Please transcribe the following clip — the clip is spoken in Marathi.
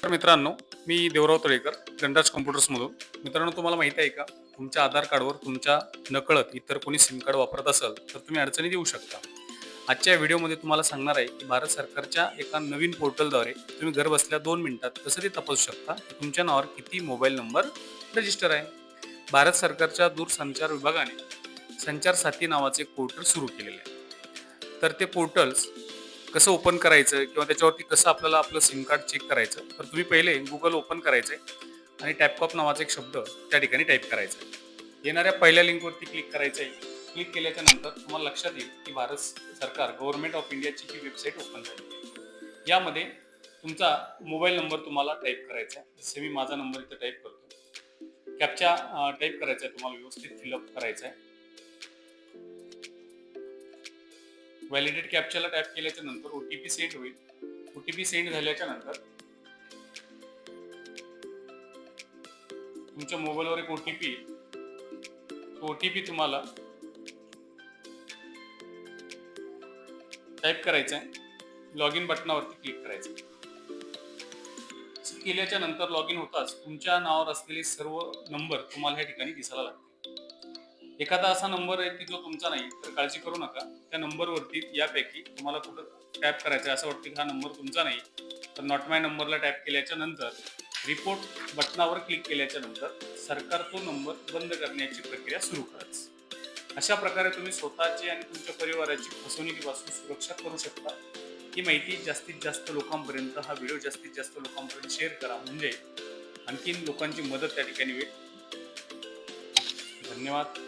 नमस्कार मित्रांनो, मी देवराव तळेकर, गणराज कॉम्प्युटर्समधून. मित्रांनो, तुम्हाला माहिती आहे का, तुमच्या आधार कार्डवर तुमच्या नकळत इतर कोणी सिम कार्ड वापरत असाल तर तुम्ही अडचणीत येऊ शकता. आजच्या व्हिडिओमध्ये तुम्हाला सांगणार आहे की भारत सरकारच्या एका नवीन पोर्टलद्वारे तुम्ही घर बसल्या 2 मिनिटात कसं ते तपासू शकता की तुमच्या नावावर किती मोबाईल नंबर रजिस्टर आहे. भारत सरकारच्या दूरसंचार विभागाने संचार साथी नावाचे एक पोर्टल सुरू केलेले आहे. तर ते पोर्टल्स कसं ओपन करायचं किंवा त्याच्यावरती कसं आपल्याला आपलं सिम कार्ड चेक करायचं, तर तुम्ही पहिले गुगल ओपन करायचं आहे आणि टॅपकॉप नावाचा एक शब्द त्या ठिकाणी टाईप करायचा आहे. येणाऱ्या पहिल्या लिंकवरती क्लिक करायचं आहे. क्लिक केल्याच्या नंतर तुम्हाला लक्षात येईल की भारत सरकार गव्हर्नमेंट ऑफ इंडियाची ही वेबसाईट ओपन झाली आहे. यामध्ये तुमचा मोबाईल नंबर तुम्हाला टाईप करायचा आहे. जसे मी माझा नंबर इथे टाईप करतो. कॅप्चा टाईप करायचा आहे, तुम्हाला व्यवस्थित फिलअप करायचा आहे. व्हॅलिडेट कॅप्चाला टॅप केल्याच्या नंतर ओटीपी सेंड होईल. ओटीपी सेंड झाल्याच्या नंतर तुमच्या मोबाईलवर एक ओटीपी तुम्हाला टाईप करायचा आहे. लॉग इन बटनावरती क्लिक करायचं. केल्याच्या नंतर लॉग इन होताच तुमच्या नावावर असलेले सर्व नंबर तुम्हाला ह्या ठिकाणी दिसायला लागतील. एखादा असा नंबर आहे की जो तुमचा नाही, तर काळजी करू नका. त्या नंबरवरती यापैकी तुम्हाला कुठं टॅप करायचं आहे. असं वाटतं की हा नंबर तुमचा नाही, तर नॉट माय नंबरला टॅप केल्याच्या नंतर रिपोर्ट बटनावर क्लिक केल्याच्या नंतर सरकार तो नंबर बंद करण्याची प्रक्रिया सुरू करायची. अशा प्रकारे तुम्ही स्वतःची आणि तुमच्या परिवाराची फसवणुकीपासून सुरक्षा करू शकता. ही माहिती जास्तीत जास्त लोकांपर्यंत, हा व्हिडिओ जास्तीत जास्त लोकांपर्यंत शेअर करा, म्हणजे आणखीन लोकांची मदत त्या ठिकाणी होईल. धन्यवाद.